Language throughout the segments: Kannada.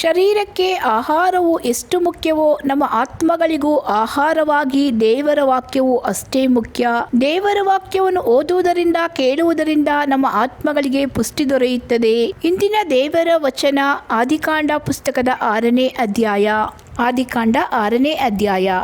ಶರೀರಕ್ಕೆ ಆಹಾರವು ಎಷ್ಟು ಮುಖ್ಯವೋ ನಮ್ಮ ಆತ್ಮಗಳಿಗೂ ಆಹಾರವಾಗಿ ದೇವರ ವಾಕ್ಯವು ಅಷ್ಟೇ ಮುಖ್ಯ. ದೇವರ ವಾಕ್ಯವನ್ನು ಓದುವುದರಿಂದ ಕೇಳುವುದರಿಂದ ನಮ್ಮ ಆತ್ಮಗಳಿಗೆ ಪುಷ್ಟಿ ದೊರೆಯುತ್ತದೆ. ಇಂದಿನ ದೇವರ ವಚನ ಆದಿಕಾಂಡ ಪುಸ್ತಕದ 6ನೇ ಅಧ್ಯಾಯ. ಆದಿಕಾಂಡ 6ನೇ ಅಧ್ಯಾಯ.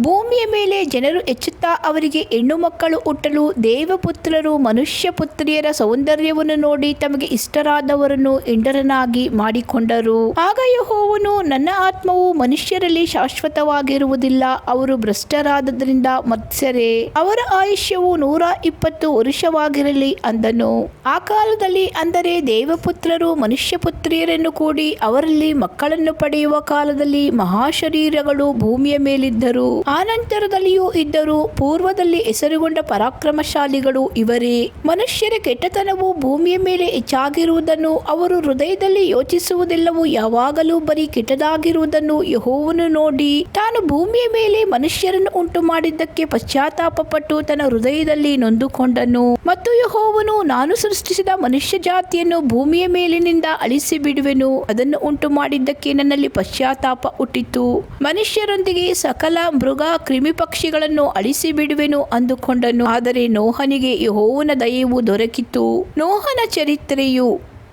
ಭೂಮಿಯ ಮೇಲೆ ಜನರು ಹೆಚ್ಚುತ್ತಾ ಅವರಿಗೆ ಹೆಣ್ಣು ಮಕ್ಕಳು ಹುಟ್ಟಲು ದೇವಪುತ್ರರು ಮನುಷ್ಯ ಪುತ್ರಿಯರ ಸೌಂದರ್ಯವನ್ನು ನೋಡಿ ತಮಗೆ ಇಷ್ಟರಾದವರನ್ನು ಹೆಂಡರನ್ನಾಗಿ ಮಾಡಿಕೊಂಡರು. ಆಗ ಯೆಹೋವನು, ನನ್ನ ಆತ್ಮವು ಮನುಷ್ಯರಲ್ಲಿ ಶಾಶ್ವತವಾಗಿರುವುದಿಲ್ಲ, ಅವರು ಭ್ರಷ್ಟರಾದದರಿಂದ ಮತ್ಸರೆ, ಅವರ ಆಯುಷ್ಯವು 120 ವರುಷವಾಗಿರಲಿ ಅಂದನು. ಆ ಕಾಲದಲ್ಲಿ, ಅಂದರೆ ದೇವಪುತ್ರರು ಮನುಷ್ಯ ಪುತ್ರಿಯರನ್ನು ಕೂಡಿ ಅವರಲ್ಲಿ ಮಕ್ಕಳನ್ನು ಪಡೆಯುವ ಕಾಲದಲ್ಲಿ, ಮಹಾಶರೀರಗಳು ಭೂಮಿಯ ಮೇಲಿದ್ದರು. ಆನಂತರದಲ್ಲಿಯೂ ಇದ್ದರು. ಪೂರ್ವದಲ್ಲಿ ಹೆಸರುಗೊಂಡ ಪರಾಕ್ರಮಶಾಲಿಗಳು ಇವರೇ. ಮನುಷ್ಯರ ಕೆಟ್ಟತನವು ಭೂಮಿಯ ಮೇಲೆ ಹೆಚ್ಚಾಗಿರುವುದನ್ನು, ಅವರು ಹೃದಯದಲ್ಲಿ ಯೋಚಿಸುವುದೆಲ್ಲವೂ ಯಾವಾಗಲೂ ಬರೀ ಕೆಟ್ಟದಾಗಿರುವುದನ್ನು ಯೆಹೋವನು ನೋಡಿ, ತಾನು ಭೂಮಿಯ ಮೇಲೆ ಮನುಷ್ಯರನ್ನು ಉಂಟು ಮಾಡಿದ್ದಕ್ಕೆ ಪಶ್ಚಾತ್ತಾಪಪಟ್ಟು ತನ್ನ ಹೃದಯದಲ್ಲಿ ನೊಂದುಕೊಂಡನು. ಮತ್ತು ಯೆಹೋವನು, ನಾನು ಸೃಷ್ಟಿಸಿದ ಮನುಷ್ಯ ಜಾತಿಯನ್ನು ಭೂಮಿಯ ಮೇಲಿನಿಂದ ಅಳಿಸಿ ಬಿಡುವೆನು, ಅದನ್ನು ಉಂಟು ಮಾಡಿದ್ದಕ್ಕೆ ನನ್ನಲ್ಲಿ ಪಶ್ಚಾತ್ತಾಪ ಹುಟ್ಟಿತು. ಮನುಷ್ಯರೊಂದಿಗೆ ಸಕಲ ಮೃಗ ಕ್ರಿಮಿ ಪಕ್ಷಿಗಳನ್ನು ಅಳಿಸಿ ಬಿಡುವೆನು ಅಂದುಕೊಂಡನು. ಆದರೆ ನೋಹನಿಗೆ ಯೆಹೋವನ ದಯೆಯು ದೊರಕಿತು. ನೋಹನ ಚರಿತ್ರೆಯು.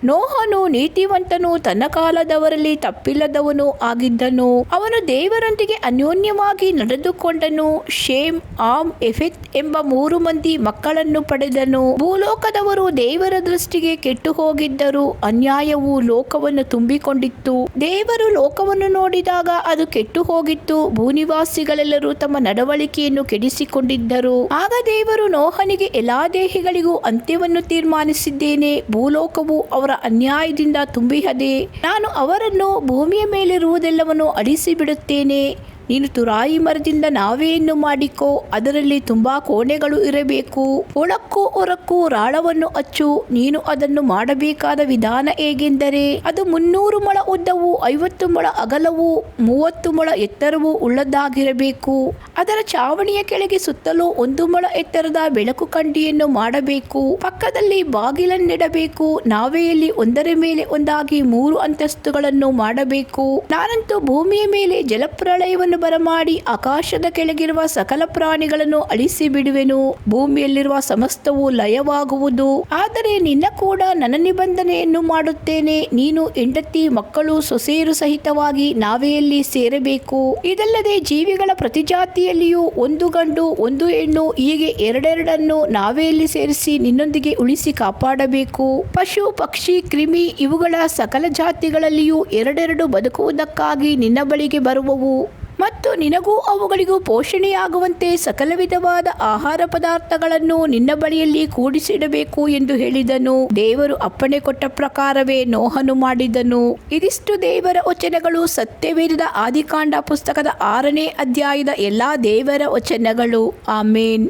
ನೋಹನು ನೀತಿವಂತನು, ತನ್ನ ಕಾಲದವರಲ್ಲಿ ತಪ್ಪಿಲ್ಲದವನು ಆಗಿದ್ದನು. ಅವನು ದೇವರೊಂದಿಗೆ ಅನ್ಯೋನ್ಯವಾಗಿ ನಡೆದುಕೊಂಡನು. ಶೇಮ್, ಆಮ್, ಎಫೆತ್ ಎಂಬ 3 ಮಂದಿ ಮಕ್ಕಳನ್ನು ಪಡೆದನು. ಭೂಲೋಕದವರು ದೇವರ ದೃಷ್ಟಿಗೆ ಕೆಟ್ಟು ಹೋಗಿದ್ದರು. ಅನ್ಯಾಯವು ಲೋಕವನ್ನು ತುಂಬಿಕೊಂಡಿತ್ತು. ದೇವರು ಲೋಕವನ್ನು ನೋಡಿದಾಗ ಅದು ಕೆಟ್ಟು ಹೋಗಿತ್ತು. ಭೂನಿವಾಸಿಗಳೆಲ್ಲರೂ ತಮ್ಮ ನಡವಳಿಕೆಯನ್ನು ಕೆಡಿಸಿಕೊಂಡಿದ್ದರು. ಆಗ ದೇವರು ನೋಹನಿಗೆ, ಎಲ್ಲಾ ದೇಹಿಗಳಿಗೂ ಅಂತ್ಯವನ್ನು ತೀರ್ಮಾನಿಸಿದ್ದೇನೆ. ಭೂಲೋಕವು ಅವರ ಅನ್ಯಾಯದಿಂದ ತುಂಬಿಹದೆ. ನಾನು ಅವರನ್ನು ಭೂಮಿಯ ಮೇಲಿರುವುದೆಲ್ಲವನ್ನು ಅಳಿಸಿ ಬಿಡುತ್ತೇನೆ. ನೀನು ತುರಾಯಿ ಮರದಿಂದ ನಾವೆಯನ್ನು ಮಾಡಿಕೋ, ಅದರಲ್ಲಿ ತುಂಬಾ ಕೋಣೆಗಳು ಇರಬೇಕು. ಒಳಕ್ಕೂ ಹೊರಕ್ಕೂ ರಾಳವನ್ನು ಹಚ್ಚು. ನೀನು ಅದನ್ನು ಮಾಡಬೇಕಾದ ವಿಧಾನ ಹೇಗೆಂದರೆ, ಅದು 300 ಮೊಳ ಉದ್ದವು, 50 ಮೊಳ ಅಗಲವು, 30 ಮೊಳ ಎತ್ತರವೂ ಉಳ್ಳದ್ದಾಗಿರಬೇಕು. ಅದರ ಚಾವಣಿಯ ಕೆಳಗೆ ಸುತ್ತಲೂ 1 ಮೊಳ ಎತ್ತರದ ಬೆಳಕು ಕಂಡಿಯನ್ನು ಮಾಡಬೇಕು. ಪಕ್ಕದಲ್ಲಿ ಬಾಗಿಲನ್ನಿಡಬೇಕು. ನಾವೆಯಲ್ಲಿ ಒಂದರ ಮೇಲೆ ಒಂದಾಗಿ 3 ಅಂತಸ್ತುಗಳನ್ನು ಮಾಡಬೇಕು. ನಾನಂತೂ ಭೂಮಿಯ ಮೇಲೆ ಜಲಪ್ರಳಯವನ್ನು ಬರಮಾಡಿ ಆಕಾಶದ ಕೆಳಗಿರುವ ಸಕಲ ಪ್ರಾಣಿಗಳನ್ನು ಅಳಿಸಿ ಬಿಡುವೆನು. ಭೂಮಿಯಲ್ಲಿರುವ ಸಮಸ್ತವು ಲಯವಾಗುವುದು. ಆದರೆ ನಿನ್ನ ಕೂಡ ನನ್ನ ನಿಬಂಧನೆಯನ್ನು ಮಾಡುತ್ತೇನೆ. ನೀನು ಹೆಂಡತಿ, ಮಕ್ಕಳು, ಸೊಸೆಯರು ಸಹಿತವಾಗಿ ನಾವೆಯಲ್ಲಿ ಸೇರಬೇಕು. ಇದಲ್ಲದೆ ಜೀವಿಗಳ ಪ್ರತಿ ಜಾತಿಯಲ್ಲಿಯೂ 1 ಗಂಡು 1 ಹೆಣ್ಣು, ಹೀಗೆ 2 ನಾವೆಯಲ್ಲಿ ಸೇರಿಸಿ ನಿನ್ನೊಂದಿಗೆ ಉಳಿಸಿ ಕಾಪಾಡಬೇಕು. ಪಶು, ಪಕ್ಷಿ, ಕ್ರಿಮಿ ಇವುಗಳ ಸಕಲ ಜಾತಿಗಳಲ್ಲಿಯೂ 2 ಬದುಕುವುದಕ್ಕಾಗಿ ನಿನ್ನ ಬಳಿಗೆ ಬರುವವು. ಮತ್ತು ನಿನಗೂ ಅವುಗಳಿಗೂ ಪೋಷಣೆಯಾಗುವಂತೆ ಸಕಲ ವಿಧವಾದ ಆಹಾರ ಪದಾರ್ಥಗಳನ್ನು ನಿನ್ನ ಬಳಿಯಲ್ಲಿ ಕೂಡಿಸಿಡಬೇಕು ಎಂದು ಹೇಳಿದನು. ದೇವರು ಅಪ್ಪಣೆ ಕೊಟ್ಟ ಪ್ರಕಾರವೇ ನೋಹನು ಮಾಡಿದನು. ಇದಿಷ್ಟು ದೇವರ ವಚನಗಳು. ಸತ್ಯವೇದದ ಆದಿಕಾಂಡ ಪುಸ್ತಕದ 6ನೇ ಅಧ್ಯಾಯದ ಎಲ್ಲಾ ದೇವರ ವಚನಗಳು. ಆಮೇನ್.